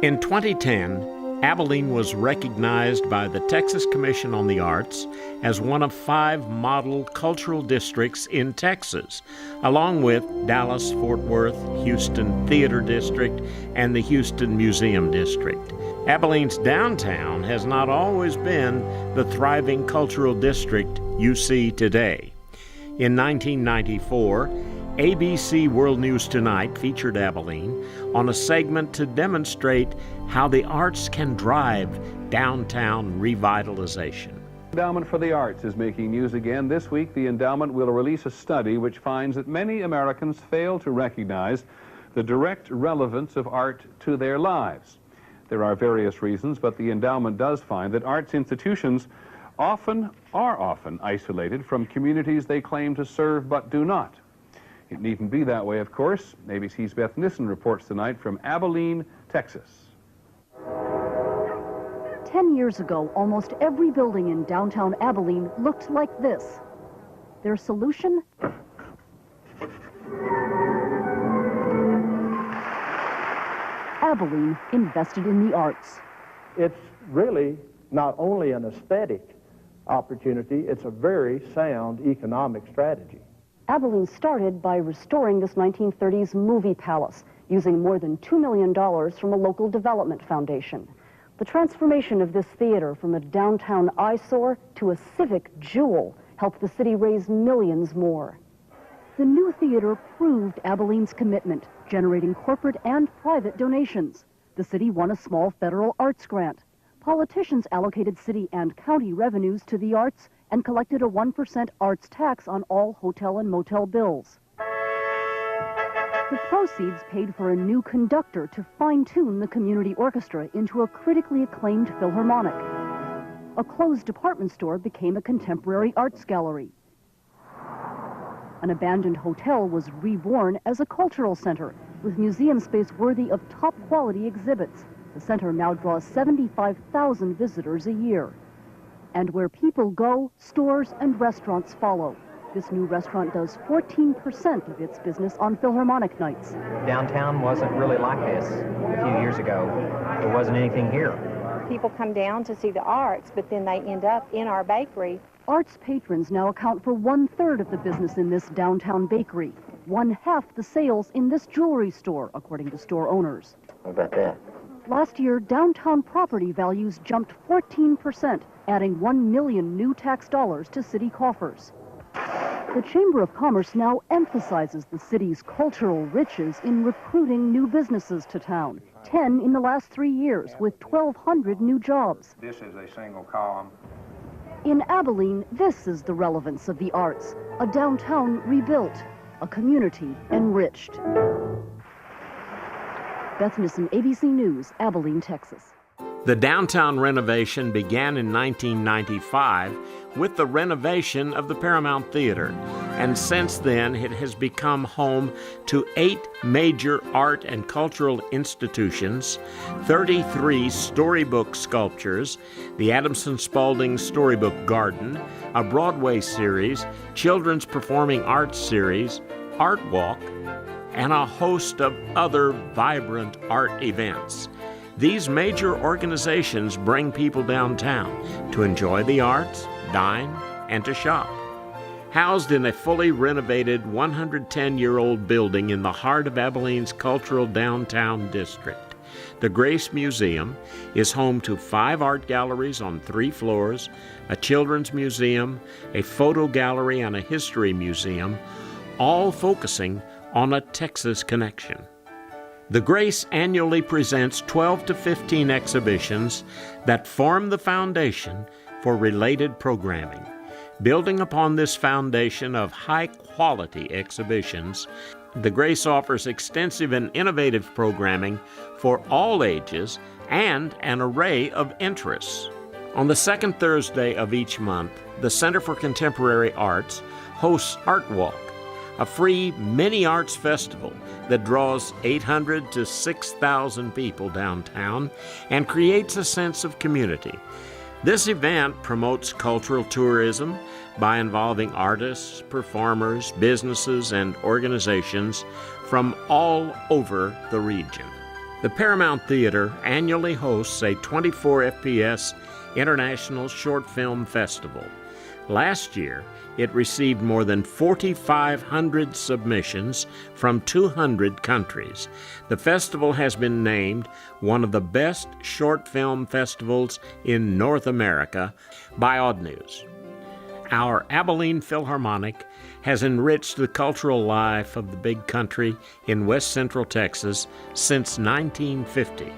In 2010, Abilene was recognized by the Texas Commission on the Arts as one of 5 model cultural districts in Texas, along with Dallas, Fort Worth, Houston Theater District, and the Houston Museum District. Abilene's downtown has not always been the thriving cultural district you see today. In 1994, ABC World News Tonight featured Abilene on a segment to demonstrate how the arts can drive downtown revitalization. Endowment for the Arts is making news again. This week, the endowment will release a study which finds that many Americans fail to recognize the direct relevance of art to their lives. There are various reasons, but the endowment does find that arts institutions are often isolated from communities they claim to serve but do not. It needn't be that way, of course. ABC's Beth Nissen reports tonight from Abilene, Texas. 10 years ago, almost every building in downtown Abilene looked like this. Their solution? Abilene invested in the arts. It's really not only an aesthetic opportunity, it's a very sound economic strategy. Abilene started by restoring this 1930s movie palace, using more than $2 million from a local development foundation. The transformation of this theater from a downtown eyesore to a civic jewel helped the city raise millions more. The new theater proved Abilene's commitment, generating corporate and private donations. The city won a small federal arts grant. Politicians allocated city and county revenues to the arts and collected a 1% arts tax on all hotel and motel bills. The proceeds paid for a new conductor to fine-tune the community orchestra into a critically acclaimed philharmonic. A closed department store became a contemporary arts gallery. An abandoned hotel was reborn as a cultural center, with museum space worthy of top-quality exhibits. The center now draws 75,000 visitors a year. And where people go, stores and restaurants follow. This new restaurant does 14% of its business on Philharmonic nights. Downtown wasn't really like this a few years ago. There wasn't anything here. People come down to see the arts, but then they end up in our bakery. Arts patrons now account for 1/3 of the business in this downtown bakery, 1/2 the sales in this jewelry store, according to store owners. What about that? Last year, downtown property values jumped 14%, adding 1 million new tax dollars to city coffers. The Chamber of Commerce now emphasizes the city's cultural riches in recruiting new businesses to town. 10 in the last 3 years, with 1,200 new jobs. This is a single column. In Abilene, this is the relevance of the arts. A downtown rebuilt, a community enriched. Beth Nissen, ABC News, Abilene, Texas. The downtown renovation began in 1995 with the renovation of the Paramount Theater, and since then it has become home to 8 major art and cultural institutions, 33 storybook sculptures, the Adamson Spaulding Storybook Garden, a Broadway series, children's performing arts series, Art Walk, and a host of other vibrant art events. These major organizations bring people downtown to enjoy the arts, dine, and to shop. Housed in a fully renovated 110-year-old building in the heart of Abilene's cultural downtown district, the Grace Museum is home to 5 art galleries on 3 floors, a children's museum, a photo gallery, and a history museum, all focusing on a Texas connection. The Grace annually presents 12 to 15 exhibitions that form the foundation for related programming. Building upon this foundation of high-quality exhibitions, the Grace offers extensive and innovative programming for all ages and an array of interests. On the second Thursday of each month, the Center for Contemporary Arts hosts Art Walk, a free mini-arts festival that draws 800 to 6,000 people downtown and creates a sense of community. This event promotes cultural tourism by involving artists, performers, businesses, and organizations from all over the region. The Paramount Theater annually hosts a 24 FPS International Short Film Festival. Last year, it received more than 4,500 submissions from 200 countries. The festival has been named one of the best short film festivals in North America by Odd News. Our Abilene Philharmonic has enriched the cultural life of the big country in west central Texas since 1950.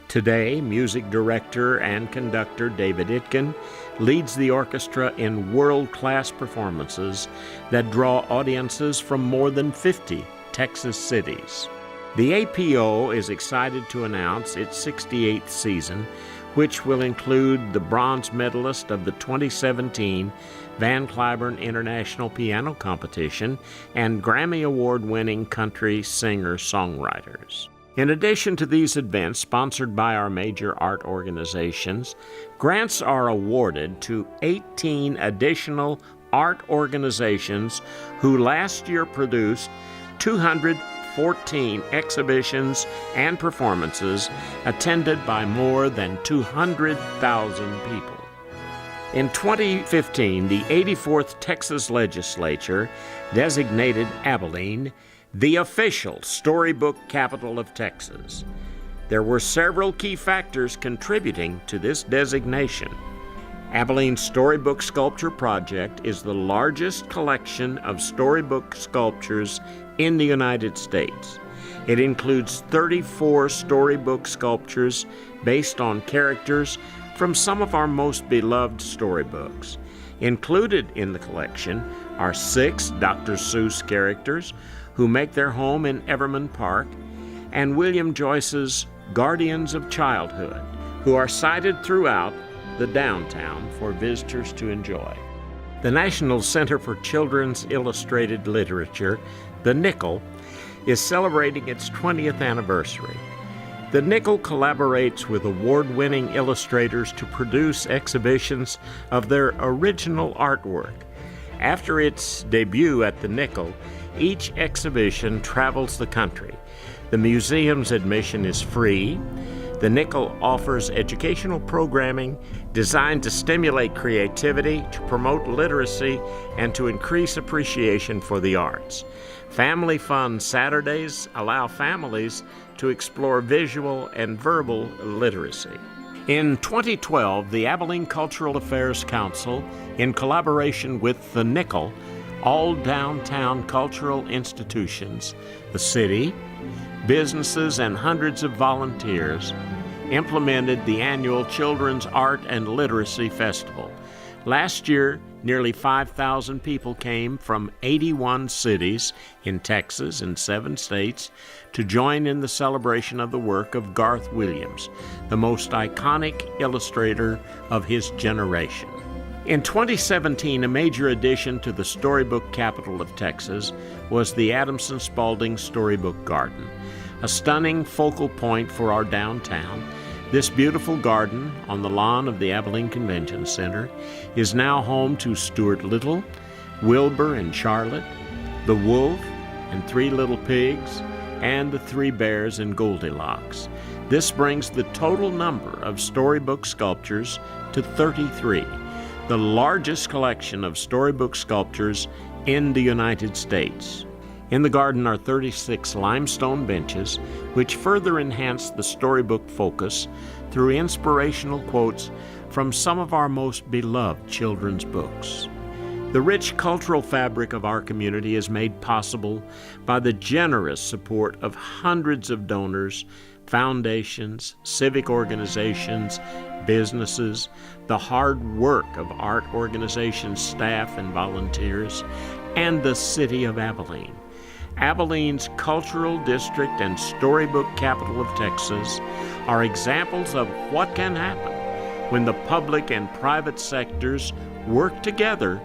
Today, music director and conductor David Itkin leads the orchestra in world-class performances that draw audiences from more than 50 Texas cities. The APO is excited to announce its 68th season, which will include the bronze medalist of the 2017 Van Cliburn International Piano Competition and Grammy Award-winning country singer-songwriters. In addition to these events sponsored by our major art organizations, grants are awarded to 18 additional art organizations who last year produced 214 exhibitions and performances attended by more than 200,000 people. In 2015, the 84th Texas Legislature designated Abilene the official storybook capital of Texas. There were several key factors contributing to this designation. Abilene's Storybook Sculpture Project is the largest collection of storybook sculptures in the United States. It includes 34 storybook sculptures based on characters from some of our most beloved storybooks. Included in the collection are 6 Dr. Seuss characters who make their home in Everman Park, and William Joyce's Guardians of Childhood, who are sited throughout the downtown for visitors to enjoy. The National Center for Children's Illustrated Literature, the NCCIL, is celebrating its 20th anniversary. The NCCIL collaborates with award-winning illustrators to produce exhibitions of their original artwork. After its debut at the NCCIL, each exhibition travels the country. The museum's admission is free. The NCCIL offers educational programming designed to stimulate creativity, to promote literacy, and to increase appreciation for the arts. Family Fun Saturdays allow families to explore visual and verbal literacy. In 2012, the Abilene Cultural Affairs Council, in collaboration with the NCCIL, all downtown cultural institutions, the city, businesses, and hundreds of volunteers, implemented the annual Children's Art and Literacy Festival. Last year, nearly 5,000 people came from 81 cities in Texas and 7 states to join in the celebration of the work of Garth Williams, the most iconic illustrator of his generation. In 2017, a major addition to the storybook capital of Texas was the Adamson Spalding Storybook Garden, a stunning focal point for our downtown. This beautiful garden on the lawn of the Abilene Convention Center is now home to Stuart Little, Wilbur and Charlotte, the Wolf and 3 Little Pigs, and the 3 Bears and Goldilocks. This brings the total number of storybook sculptures to 33, the largest collection of storybook sculptures in the United States. In the garden are 36 limestone benches, which further enhance the storybook focus through inspirational quotes from some of our most beloved children's books. The rich cultural fabric of our community is made possible by the generous support of hundreds of donors, foundations, civic organizations, businesses, the hard work of art organizations, staff, and volunteers, and the city of Abilene. Abilene's cultural district and storybook capital of Texas are examples of what can happen when the public and private sectors work together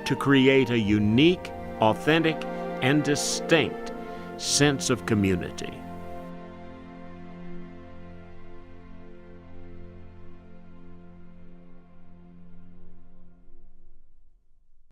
to create a unique, authentic, and distinct sense of community.